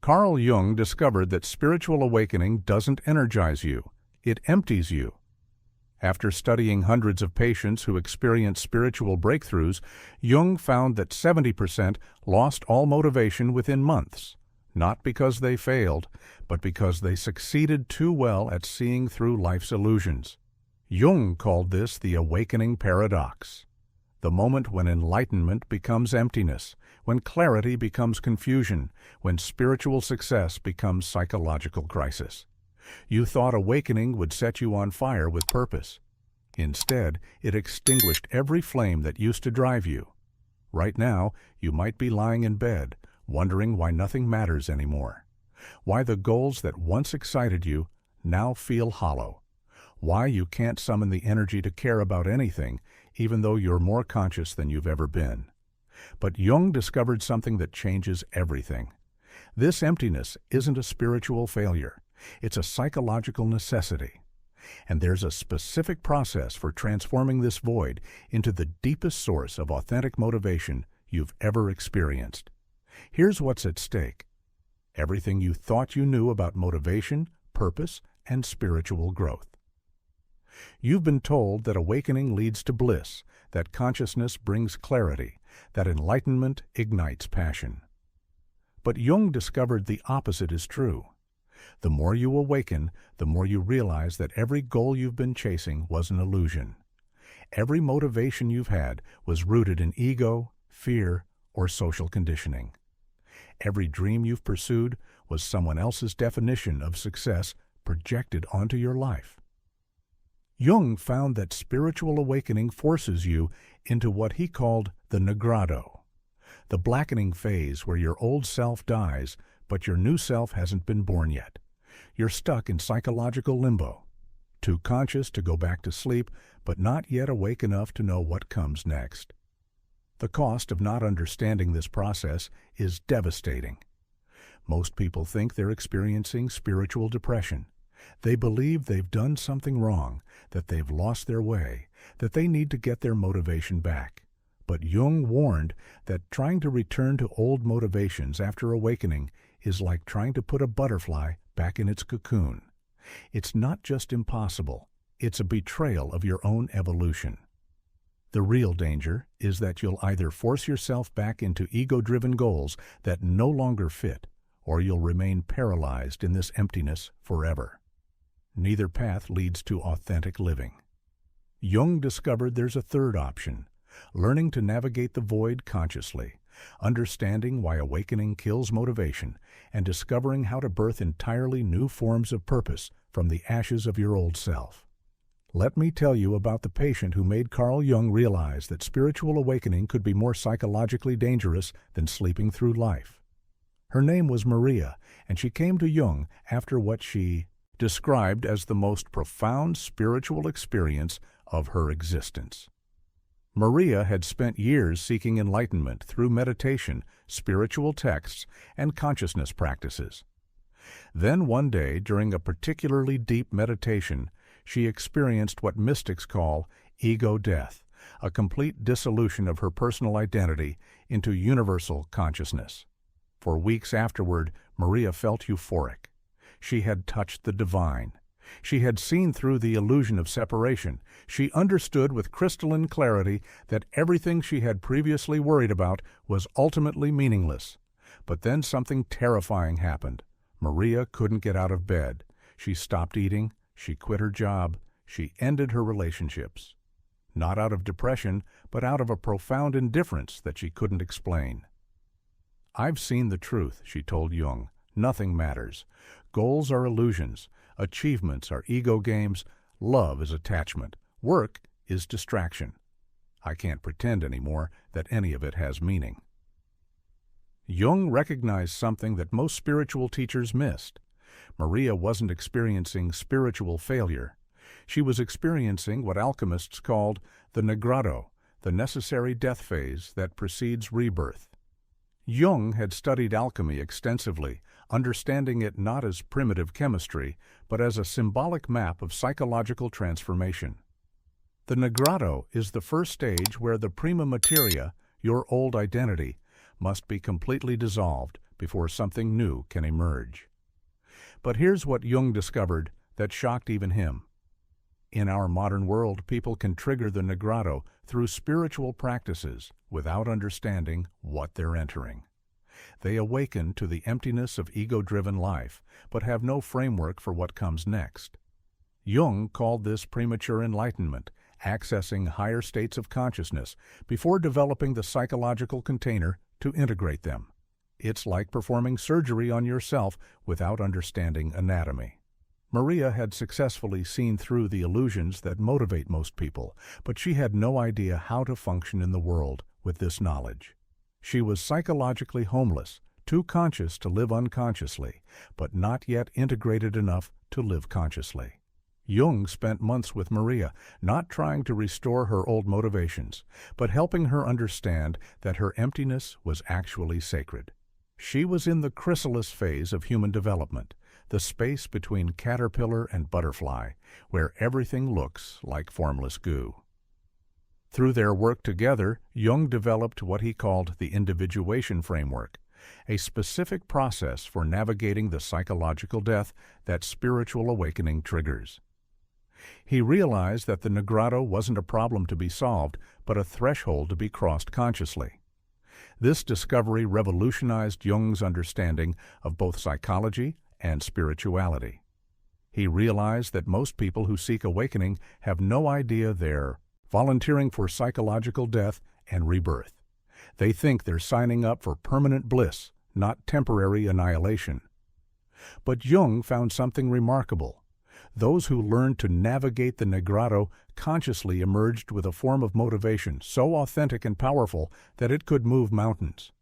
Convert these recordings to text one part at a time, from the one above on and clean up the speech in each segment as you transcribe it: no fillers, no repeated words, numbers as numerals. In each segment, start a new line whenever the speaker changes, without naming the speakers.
Carl Jung discovered that spiritual awakening doesn't energize you, it empties you. After studying hundreds of patients who experienced spiritual breakthroughs, Jung found that 70% lost all motivation within months, not because they failed, but because they succeeded too well at seeing through life's illusions. Jung called this the awakening paradox, the moment when enlightenment becomes emptiness, when clarity becomes confusion, when spiritual success becomes psychological crisis. You thought awakening would set you on fire with purpose. Instead, it extinguished every flame that used to drive you. Right now, you might be lying in bed, wondering why nothing matters anymore. Why the goals that once excited you now feel hollow. Why you can't summon the energy to care about anything, even though you're more conscious than you've ever been. But Jung discovered something that changes everything. This emptiness isn't a spiritual failure. It's a psychological necessity. And there's a specific process for transforming this void into the deepest source of authentic motivation you've ever experienced. Here's what's at stake: everything you thought you knew about motivation, purpose, and spiritual growth. You've been told that awakening leads to bliss, that consciousness brings clarity, that enlightenment ignites passion. But Jung discovered the opposite is true. The more you awaken, the more you realize that every goal you've been chasing was an illusion. Every motivation you've had was rooted in ego, fear, or social conditioning. Every dream you've pursued was someone else's definition of success projected onto your life. Jung found that spiritual awakening forces you into what he called the negrado, the blackening phase where your old self dies, but your new self hasn't been born yet. You're stuck in psychological limbo, too conscious to go back to sleep, but not yet awake enough to know what comes next. The cost of not understanding this process is devastating. Most people think they're experiencing spiritual depression. They believe they've done something wrong, that they've lost their way, that they need to get their motivation back. But Jung warned that trying to return to old motivations after awakening is like trying to put a butterfly back in its cocoon. It's not just impossible, it's a betrayal of your own evolution. The real danger is that you'll either force yourself back into ego-driven goals that no longer fit, or you'll remain paralyzed in this emptiness forever. Neither path leads to authentic living. Jung discovered there's a third option: learning to navigate the void consciously, understanding why awakening kills motivation, and discovering how to birth entirely new forms of purpose from the ashes of your old self. Let me tell you about the patient who made Carl Jung realize that spiritual awakening could be more psychologically dangerous than sleeping through life. Her name was Maria, and she came to Jung after what she described as the most profound spiritual experience of her existence. Maria had spent years seeking enlightenment through meditation, spiritual texts, and consciousness practices. Then one day, during a particularly deep meditation, she experienced what mystics call ego death, a complete dissolution of her personal identity into universal consciousness. For weeks afterward, Maria felt euphoric. She had touched the divine. She had seen through the illusion of separation. She understood with crystalline clarity that everything she had previously worried about was ultimately meaningless. But then something terrifying happened. Maria couldn't get out of bed. She stopped eating. She quit her job. She ended her relationships. Not out of depression, but out of a profound indifference that she couldn't explain. "I've seen the truth," she told Jung. "Nothing matters. Goals are illusions. Achievements are ego games. Love is attachment. Work is distraction. I can't pretend anymore that any of it has meaning." Jung recognized something that most spiritual teachers missed. Maria wasn't experiencing spiritual failure. She was experiencing what alchemists called the negrado, the necessary death phase that precedes rebirth. Jung had studied alchemy extensively, understanding it not as primitive chemistry, but as a symbolic map of psychological transformation. The negrado is the first stage where the prima materia, your old identity, must be completely dissolved before something new can emerge. But here's what Jung discovered that shocked even him. In our modern world, people can trigger the negrado through spiritual practices without understanding what they're entering. They awaken to the emptiness of ego-driven life, but have no framework for what comes next. Jung called this premature enlightenment, accessing higher states of consciousness before developing the psychological container to integrate them. It's like performing surgery on yourself without understanding anatomy. Maria had successfully seen through the illusions that motivate most people, but she had no idea how to function in the world with this knowledge. She was psychologically homeless, too conscious to live unconsciously, but not yet integrated enough to live consciously. Jung spent months with Maria, not trying to restore her old motivations, but helping her understand that her emptiness was actually sacred. She was in the chrysalis phase of human development, the space between caterpillar and butterfly, where everything looks like formless goo. Through their work together, Jung developed what he called the individuation framework, a specific process for navigating the psychological death that spiritual awakening triggers. He realized that the negrado wasn't a problem to be solved, but a threshold to be crossed consciously. This discovery revolutionized Jung's understanding of both psychology and spirituality. He realized that most people who seek awakening have no idea they're volunteering for psychological death and rebirth. They think they're signing up for permanent bliss, not temporary annihilation. But Jung found something remarkable. Those who learned to navigate the negrado consciously emerged with a form of motivation so authentic and powerful that it could move mountains.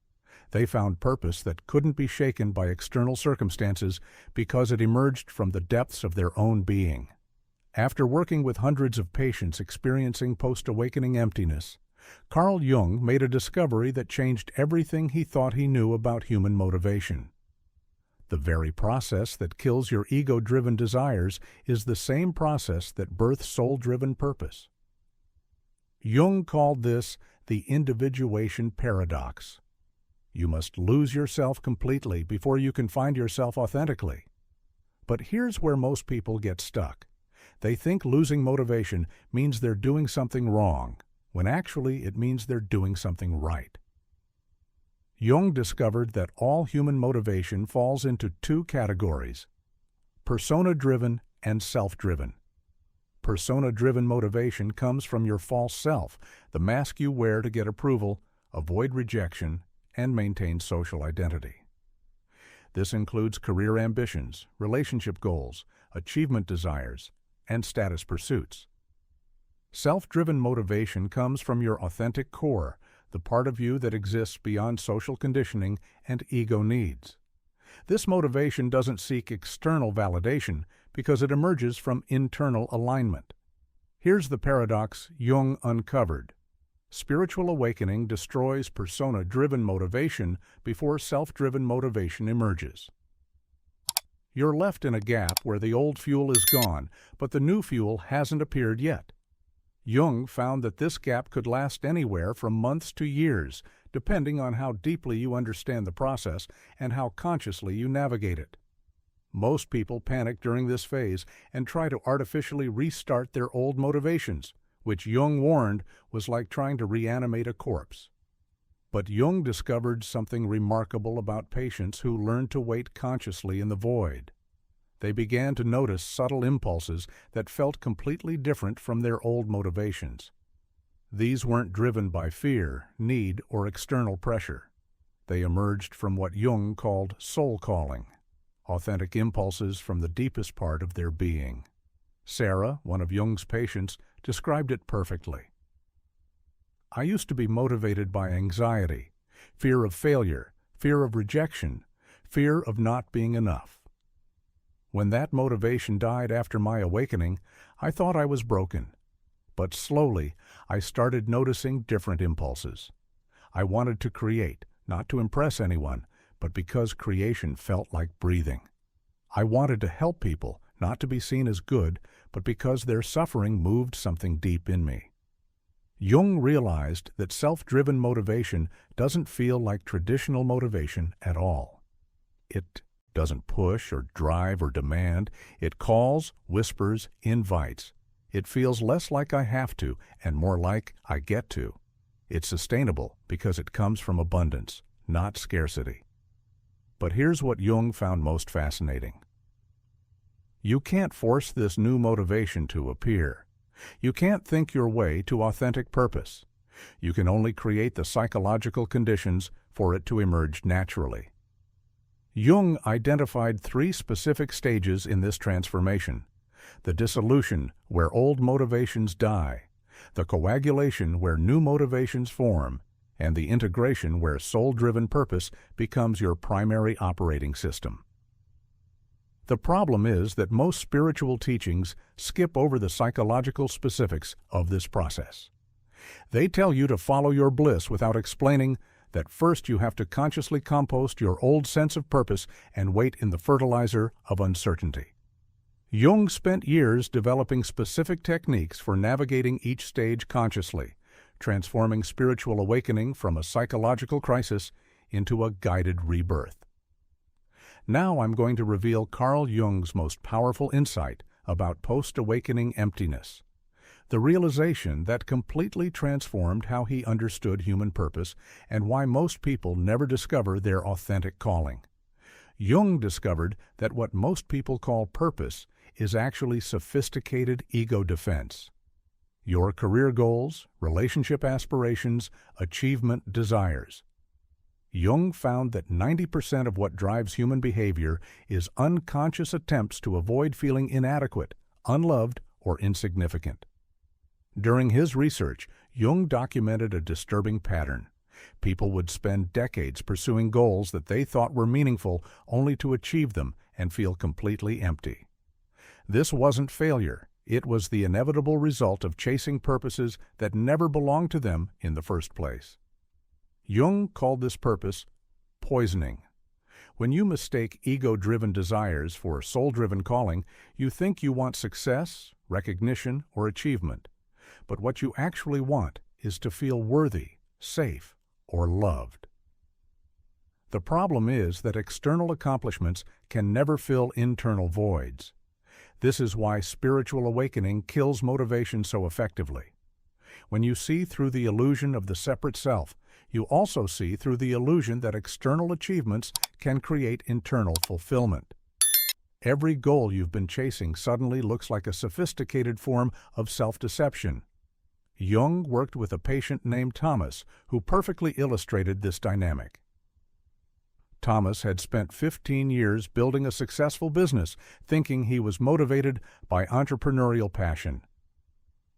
They found purpose that couldn't be shaken by external circumstances because it emerged from the depths of their own being. After working with hundreds of patients experiencing post-awakening emptiness, Carl Jung made a discovery that changed everything he thought he knew about human motivation. The very process that kills your ego-driven desires is the same process that births soul-driven purpose. Jung called this the individuation paradox. You must lose yourself completely before you can find yourself authentically. But here's where most people get stuck. They think losing motivation means they're doing something wrong, when actually it means they're doing something right. Jung discovered that all human motivation falls into two categories: persona-driven and self-driven. Persona-driven motivation comes from your false self, the mask you wear to get approval, avoid rejection, and maintain social identity. This includes career ambitions, relationship goals, achievement desires, and status pursuits. Self-driven motivation comes from your authentic core, the part of you that exists beyond social conditioning and ego needs. This motivation doesn't seek external validation because it emerges from internal alignment. Here's the paradox Jung uncovered. Spiritual awakening destroys persona-driven motivation before self-driven motivation emerges. You're left in a gap where the old fuel is gone, but the new fuel hasn't appeared yet. Jung found that this gap could last anywhere from months to years, depending on how deeply you understand the process and how consciously you navigate it. Most people panic during this phase and try to artificially restart their old motivations, which Jung warned was like trying to reanimate a corpse. But Jung discovered something remarkable about patients who learned to wait consciously in the void. They began to notice subtle impulses that felt completely different from their old motivations. These weren't driven by fear, need, or external pressure. They emerged from what Jung called soul calling, authentic impulses from the deepest part of their being. Sarah, one of Jung's patients, described it perfectly. I used to be motivated by anxiety, fear of failure, fear of rejection, fear of not being enough. When that motivation died after my awakening, I thought I was broken. But slowly, I started noticing different impulses. I wanted to create, not to impress anyone, but because creation felt like breathing. I wanted to help people, not to be seen as good, but because their suffering moved something deep in me. Jung realized that self-driven motivation doesn't feel like traditional motivation at all. It doesn't push or drive or demand. It calls, whispers, invites. It feels less like I have to and more like I get to. It's sustainable because it comes from abundance, not scarcity. But here's what Jung found most fascinating. You can't force this new motivation to appear. You can't think your way to authentic purpose. You can only create the psychological conditions for it to emerge naturally. Jung identified 3 specific stages in this transformation: the dissolution, where old motivations die, the coagulation, where new motivations form, and the integration, where soul-driven purpose becomes your primary operating system. The problem is that most spiritual teachings skip over the psychological specifics of this process. They tell you to follow your bliss without explaining that first you have to consciously compost your old sense of purpose and wait in the fertilizer of uncertainty. Jung spent years developing specific techniques for navigating each stage consciously, transforming spiritual awakening from a psychological crisis into a guided rebirth. Now I'm going to reveal Carl Jung's most powerful insight about post-awakening emptiness, the realization that completely transformed how he understood human purpose and why most people never discover their authentic calling. Jung discovered that what most people call purpose is actually sophisticated ego defense. Your career goals, relationship aspirations, achievement desires. Jung found that 90% of what drives human behavior is unconscious attempts to avoid feeling inadequate, unloved, or insignificant. During his research, Jung documented a disturbing pattern. People would spend decades pursuing goals that they thought were meaningful only to achieve them and feel completely empty. This wasn't failure. It was the inevitable result of chasing purposes that never belonged to them in the first place. Jung called this purpose poisoning. When you mistake ego-driven desires for soul-driven calling, you think you want success, recognition, or achievement. But what you actually want is to feel worthy, safe, or loved. The problem is that external accomplishments can never fill internal voids. This is why spiritual awakening kills motivation so effectively. When you see through the illusion of the separate self, you also see through the illusion that external achievements can create internal fulfillment. Every goal you've been chasing suddenly looks like a sophisticated form of self-deception. Jung worked with a patient named Thomas who perfectly illustrated this dynamic. Thomas had spent 15 years building a successful business, thinking he was motivated by entrepreneurial passion.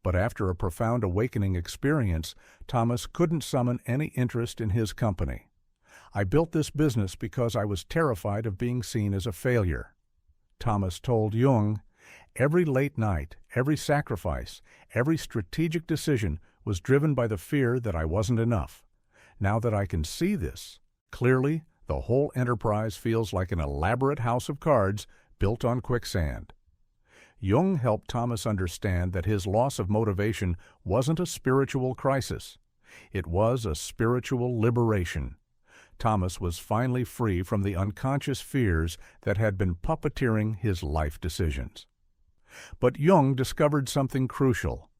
But after a profound awakening experience, Thomas couldn't summon any interest in his company. "I built this business because I was terrified of being seen as a failure." Thomas told Jung, "Every late night, every sacrifice, every strategic decision was driven by the fear that I wasn't enough. Now that I can see this clearly, the whole enterprise feels like an elaborate house of cards built on quicksand." Jung helped Thomas understand that his loss of motivation wasn't a spiritual crisis. It was a spiritual liberation. Thomas was finally free from the unconscious fears that had been puppeteering his life decisions. But Jung discovered something crucial.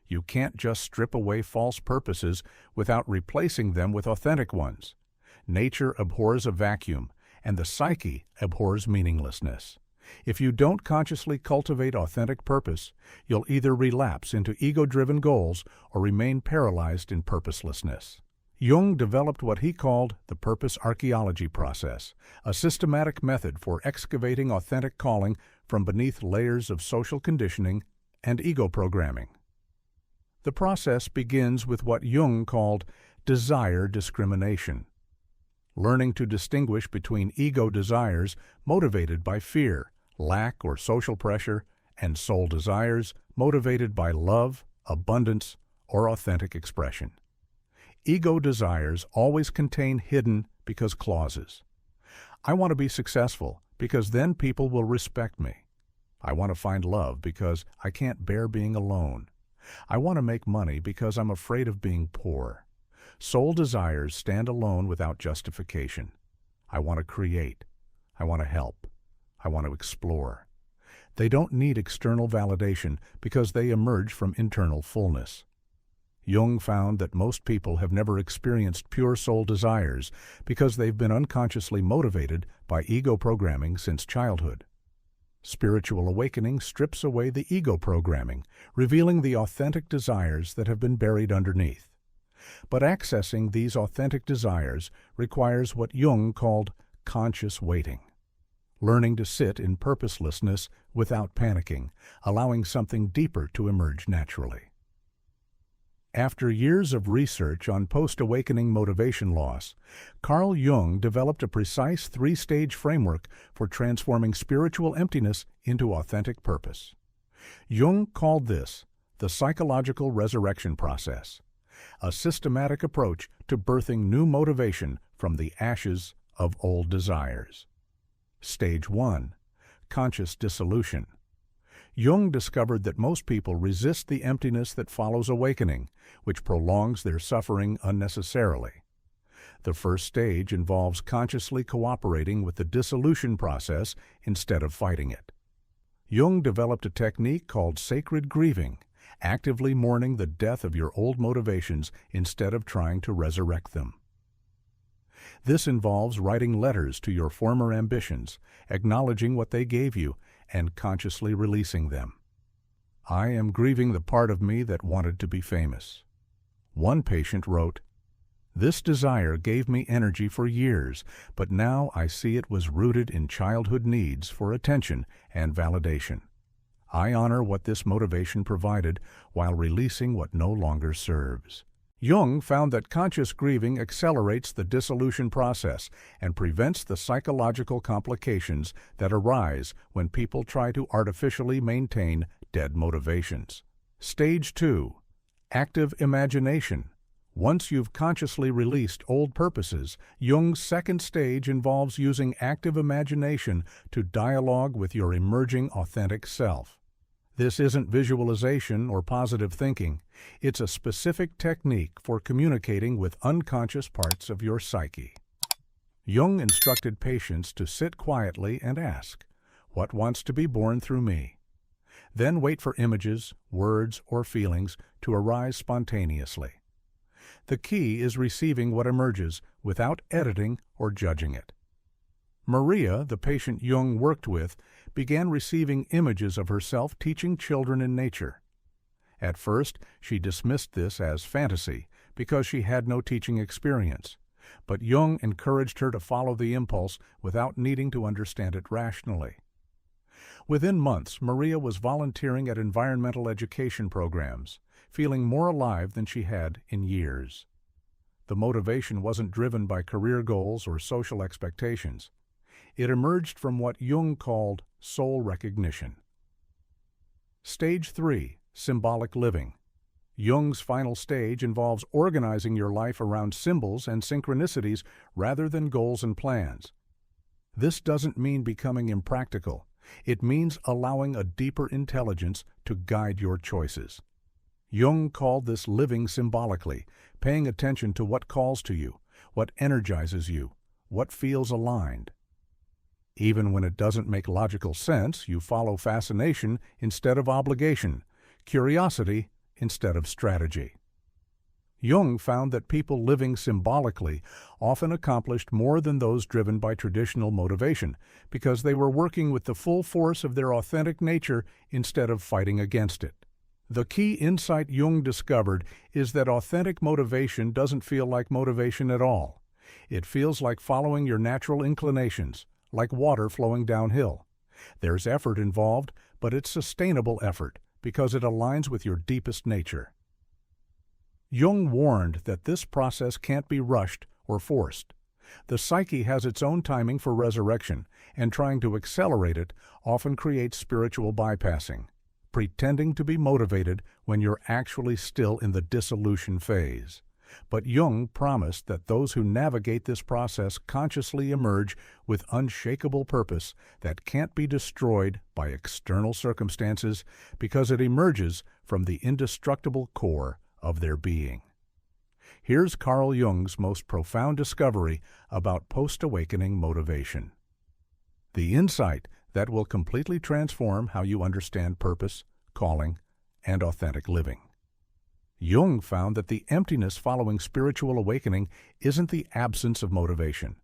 You can't just strip away false purposes without replacing them with authentic ones. Nature abhors a vacuum, and the psyche abhors meaninglessness. If you don't consciously cultivate authentic purpose, you'll either relapse into ego-driven goals or remain paralyzed in purposelessness. Jung developed what he called the purpose archaeology process, a systematic method for excavating authentic calling from beneath layers of social conditioning and ego programming. The process begins with what Jung called desire discrimination. Learning to distinguish between ego desires motivated by fear, lack, or social pressure, and soul desires motivated by love, abundance, or authentic expression. Ego desires always contain hidden because clauses. I want to be successful because then people will respect me. I want to find love because I can't bear being alone. I want to make money because I'm afraid of being poor. Soul desires stand alone without justification. I want to create. I want to help. I want to explore. They don't need external validation because they emerge from internal fullness. Jung found that most people have never experienced pure soul desires because they've been unconsciously motivated by ego programming since childhood. Spiritual awakening strips away the ego programming, revealing the authentic desires that have been buried underneath. But accessing these authentic desires requires what Jung called conscious waiting. Learning to sit in purposelessness without panicking, allowing something deeper to emerge naturally. After years of research on post-awakening motivation loss, Carl Jung developed a precise three-stage framework for transforming spiritual emptiness into authentic purpose. Jung called this the psychological resurrection process, a systematic approach to birthing new motivation from the ashes of old desires. Stage 1. Conscious dissolution. Jung discovered that most people resist the emptiness that follows awakening, which prolongs their suffering unnecessarily. The first stage involves consciously cooperating with the dissolution process instead of fighting it. Jung developed a technique called sacred grieving, actively mourning the death of your old motivations instead of trying to resurrect them. This involves writing letters to your former ambitions, acknowledging what they gave you, and consciously releasing them. I am grieving the part of me that wanted to be famous. One patient wrote, "This desire gave me energy for years, but now I see it was rooted in childhood needs for attention and validation. I honor what this motivation provided while releasing what no longer serves." Jung found that conscious grieving accelerates the dissolution process and prevents the psychological complications that arise when people try to artificially maintain dead motivations. Stage 2. Active imagination. Once you've consciously released old purposes, Jung's second stage involves using active imagination to dialogue with your emerging authentic self. This isn't visualization or positive thinking. It's a specific technique for communicating with unconscious parts of your psyche. Jung instructed patients to sit quietly and ask, "What wants to be born through me?" Then wait for images, words, or feelings to arise spontaneously. The key is receiving what emerges without editing or judging it. Maria, the patient Jung worked with, began receiving images of herself teaching children in nature. At first, she dismissed this as fantasy because she had no teaching experience, but Jung encouraged her to follow the impulse without needing to understand it rationally. Within months, Maria was volunteering at environmental education programs, feeling more alive than she had in years. The motivation wasn't driven by career goals or social expectations. It emerged from what Jung called soul recognition. Stage 3. Symbolic living. Jung's final stage involves organizing your life around symbols and synchronicities rather than goals and plans. This doesn't mean becoming impractical. It means allowing a deeper intelligence to guide your choices. Jung called this living symbolically, paying attention to what calls to you, what energizes you, what feels aligned. Even when it doesn't make logical sense, you follow fascination instead of obligation, curiosity instead of strategy. Jung found that people living symbolically often accomplished more than those driven by traditional motivation because they were working with the full force of their authentic nature instead of fighting against it. The key insight Jung discovered is that authentic motivation doesn't feel like motivation at all. It feels like following your natural inclinations, like water flowing downhill. There's effort involved, but it's sustainable effort because it aligns with your deepest nature. Jung warned that this process can't be rushed or forced. The psyche has its own timing for resurrection, and trying to accelerate it often creates spiritual bypassing, pretending to be motivated when you're actually still in the dissolution phase. But Jung promised that those who navigate this process consciously emerge with unshakable purpose that can't be destroyed by external circumstances because it emerges from the indestructible core of their being. Here's Carl Jung's most profound discovery about post-awakening motivation. the insight that will completely transform how you understand purpose, calling, and authentic living. Jung found that the emptiness following spiritual awakening isn't the absence of motivation.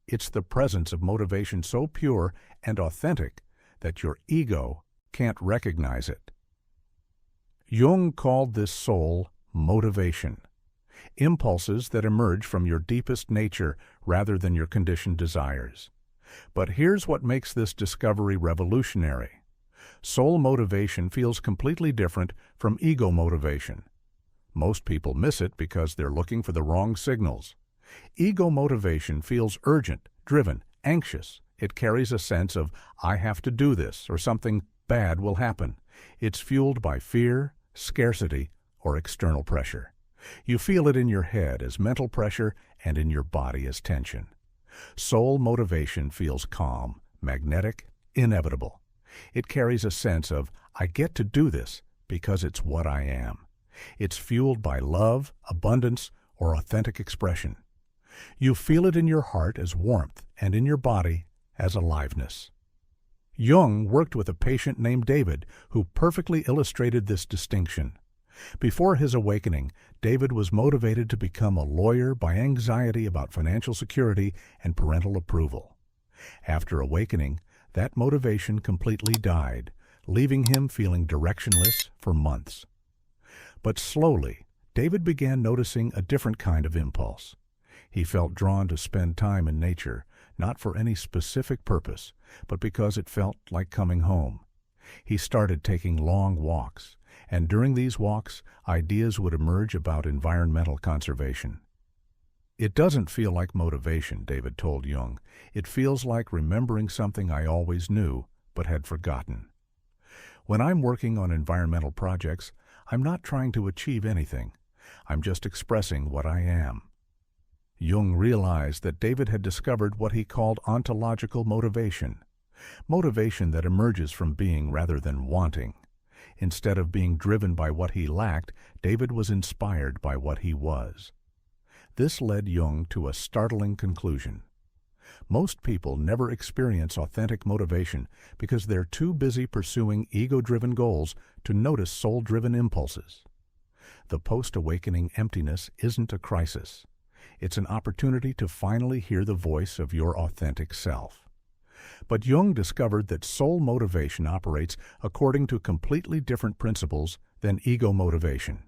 It's the presence of motivation so pure and authentic that your ego can't recognize it. Jung called this soul motivation, impulses that emerge from your deepest nature rather than your conditioned desires. But here's what makes this discovery revolutionary. Soul motivation feels completely different from ego motivation. Most people miss it because they're looking for the wrong signals. Ego motivation feels urgent, driven, anxious. It carries a sense of, I have to do this, or something bad will happen. It's fueled by fear, scarcity, or external pressure. You feel it in your head as mental pressure and in your body as tension. Soul motivation feels calm, magnetic, inevitable. It carries a sense of, I get to do this because it's what I am. It's fueled by love, abundance, or authentic expression. You feel it in your heart as warmth and in your body as aliveness. Jung worked with a patient named David who perfectly illustrated this distinction. Before his awakening, David was motivated to become a lawyer by anxiety about financial security and parental approval. After awakening, that motivation completely died, leaving him feeling directionless for months. But slowly, David began noticing a different kind of impulse. He felt drawn to spend time in nature, not for any specific purpose, but because it felt like coming home. He started taking long walks, and during these walks, ideas would emerge about environmental conservation. It doesn't feel like motivation, David told Jung. It feels like remembering something I always knew, but had forgotten. When I'm working on environmental projects, I'm not trying to achieve anything. I'm just expressing what I am. Jung realized that David had discovered what he called ontological motivation, motivation that emerges from being rather than wanting. Instead of being driven by what he lacked, David was inspired by what he was. This led Jung to a startling conclusion. Most people never experience authentic motivation because they're too busy pursuing ego-driven goals to notice soul-driven impulses. The post-awakening emptiness isn't a crisis. It's an opportunity to finally hear the voice of your authentic self. But Jung discovered that soul motivation operates according to completely different principles than ego motivation.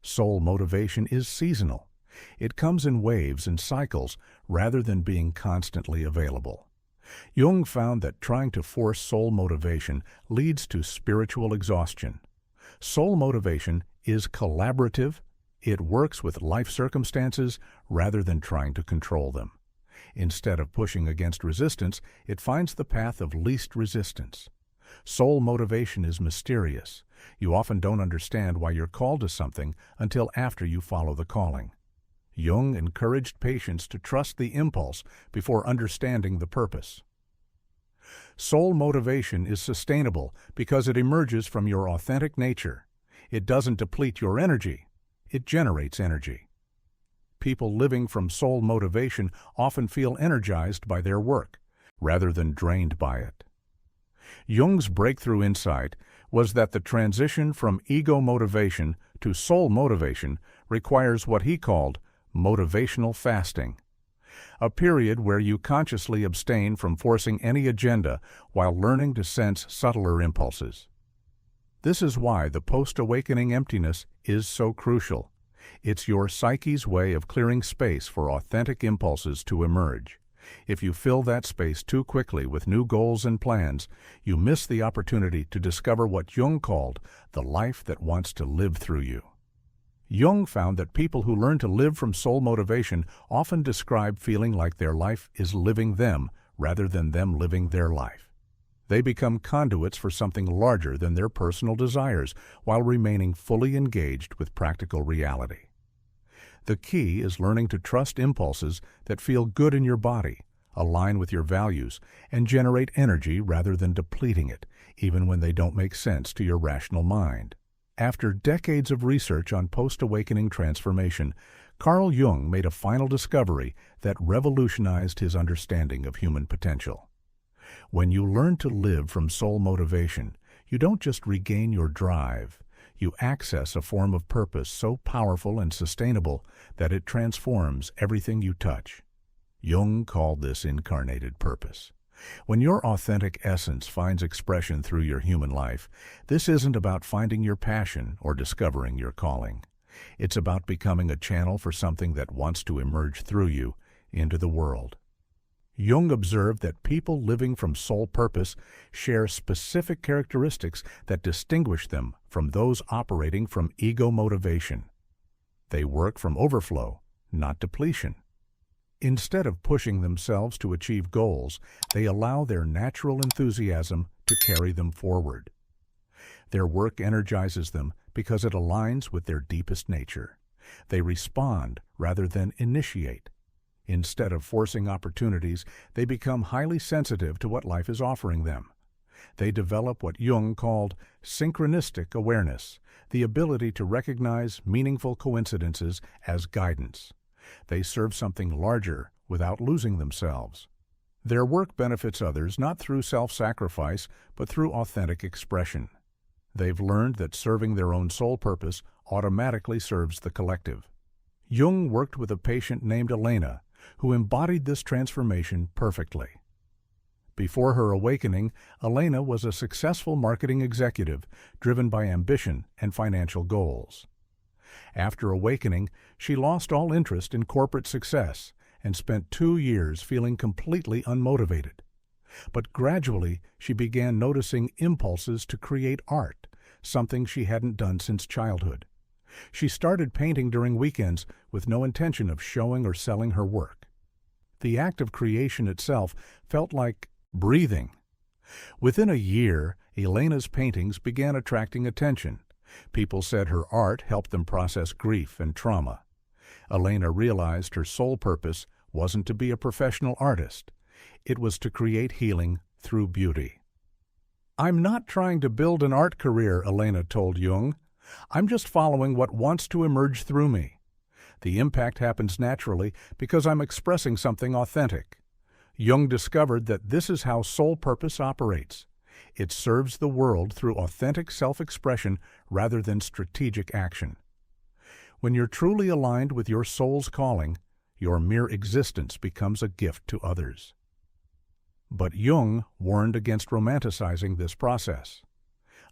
Soul motivation is seasonal. It comes in waves and cycles rather than being constantly available. Jung found that trying to force soul motivation leads to spiritual exhaustion. Soul motivation is collaborative. It works with life circumstances rather than trying to control them. Instead of pushing against resistance, it finds the path of least resistance. Soul motivation is mysterious. You often don't understand why you're called to something until after you follow the calling. Jung encouraged patients to trust the impulse before understanding the purpose. Soul motivation is sustainable because it emerges from your authentic nature. It doesn't deplete your energy. It generates energy. People living from soul motivation often feel energized by their work, rather than drained by it. Jung's breakthrough insight was that the transition from ego motivation to soul motivation requires what he called motivational fasting, a period where you consciously abstain from forcing any agenda while learning to sense subtler impulses. This is why the post-awakening emptiness is so crucial. It's your psyche's way of clearing space for authentic impulses to emerge. If you fill that space too quickly with new goals and plans, you miss the opportunity to discover what Jung called the life that wants to live through you. Jung found that people who learn to live from soul motivation often describe feeling like their life is living them rather than them living their life. They become conduits for something larger than their personal desires while remaining fully engaged with practical reality. The key is learning to trust impulses that feel good in your body, align with your values, and generate energy rather than depleting it, even when they don't make sense to your rational mind. After decades of research on post-awakening transformation, Carl Jung made a final discovery that revolutionized his understanding of human potential. When you learn to live from soul motivation, you don't just regain your drive. You access a form of purpose so powerful and sustainable that it transforms everything you touch. Jung called this incarnated purpose. When your authentic essence finds expression through your human life, this isn't about finding your passion or discovering your calling. It's about becoming a channel for something that wants to emerge through you into the world. Jung observed that people living from soul purpose share specific characteristics that distinguish them from those operating from ego motivation. They work from overflow, not depletion. Instead of pushing themselves to achieve goals, they allow their natural enthusiasm to carry them forward. Their work energizes them because it aligns with their deepest nature. They respond rather than initiate. Instead of forcing opportunities, they become highly sensitive to what life is offering them. They develop what Jung called synchronistic awareness, the ability to recognize meaningful coincidences as guidance. They serve something larger without losing themselves. Their work benefits others not through self-sacrifice, but through authentic expression. They've learned that serving their own soul purpose automatically serves the collective. Jung worked with a patient named Elena, who embodied this transformation perfectly. Before her awakening, Elena was a successful marketing executive driven by ambition and financial goals. After awakening, she lost all interest in corporate success and spent 2 years feeling completely unmotivated. But gradually, she began noticing impulses to create art, something she hadn't done since childhood. She started painting during weekends with no intention of showing or selling her work. The act of creation itself felt like breathing. Within a year, Elena's paintings began attracting attention. People said her art helped them process grief and trauma. Elena realized her sole purpose wasn't to be a professional artist. It was to create healing through beauty. "I'm not trying to build an art career," Elena told Jung. "I'm just following what wants to emerge through me. The impact happens naturally because I'm expressing something authentic." Jung discovered that this is how soul purpose operates. It serves the world through authentic self-expression rather than strategic action. When you're truly aligned with your soul's calling, your mere existence becomes a gift to others. But Jung warned against romanticizing this process.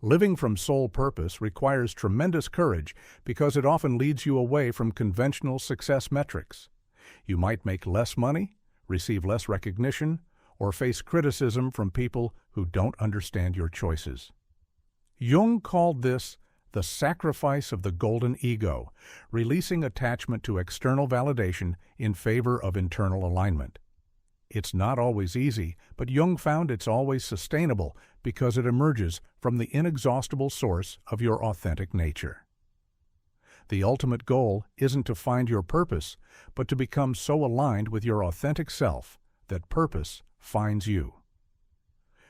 Living from soul purpose requires tremendous courage because it often leads you away from conventional success metrics. You might make less money, receive less recognition, or face criticism from people who don't understand your choices. Jung called this the sacrifice of the golden ego, releasing attachment to external validation in favor of internal alignment. It's not always easy, but Jung found it's always sustainable because it emerges from the inexhaustible source of your authentic nature. The ultimate goal isn't to find your purpose, but to become so aligned with your authentic self that purpose finds you.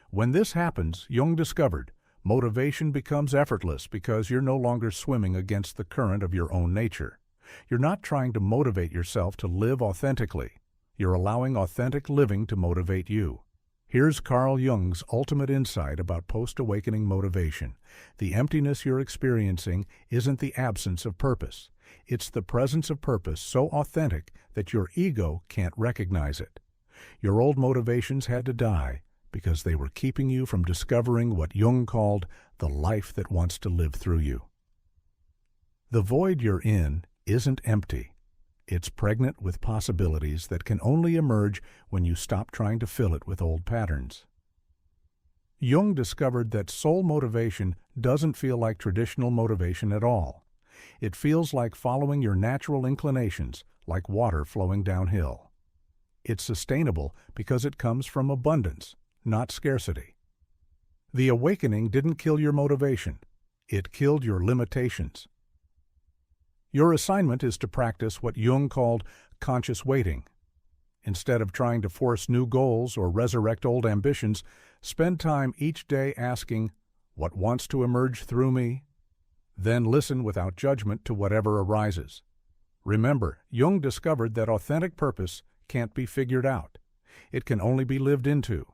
When this happens, Jung discovered, motivation becomes effortless because you're no longer swimming against the current of your own nature. You're not trying to motivate yourself to live authentically. You're allowing authentic living to motivate you. Here's Carl Jung's ultimate insight about post-awakening motivation. The emptiness you're experiencing isn't the absence of purpose. It's the presence of purpose so authentic that your ego can't recognize it. Your old motivations had to die because they were keeping you from discovering what Jung called the life that wants to live through you. The void you're in isn't empty. It's pregnant with possibilities that can only emerge when you stop trying to fill it with old patterns. Jung discovered that soul motivation doesn't feel like traditional motivation at all. It feels like following your natural inclinations, like water flowing downhill. It's sustainable because it comes from abundance, not scarcity. The awakening didn't kill your motivation. It killed your limitations. Your assignment is to practice what Jung called conscious waiting. Instead of trying to force new goals or resurrect old ambitions, spend time each day asking, "What wants to emerge through me?" Then listen without judgment to whatever arises. Remember, Jung discovered that authentic purpose can't be figured out. It can only be lived into.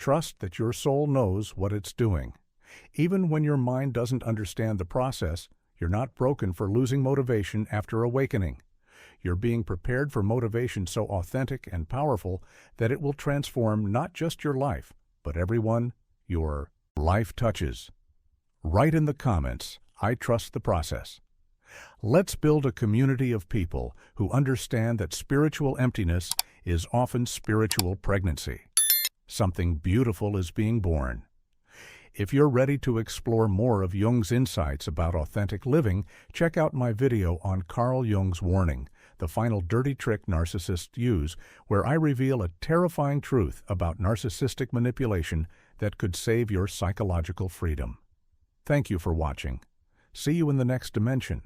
Trust that your soul knows what it's doing. Even when your mind doesn't understand the process, you're not broken for losing motivation after awakening. You're being prepared for motivation so authentic and powerful that it will transform not just your life, but everyone your life touches. Write in the comments, "I trust the process." Let's build a community of people who understand that spiritual emptiness is often spiritual pregnancy. Something beautiful is being born. If you're ready to explore more of Jung's insights about authentic living, check out my video on Carl Jung's warning, the final dirty trick narcissists use, where I reveal a terrifying truth about narcissistic manipulation that could save your psychological freedom. Thank you for watching. See you in the next dimension.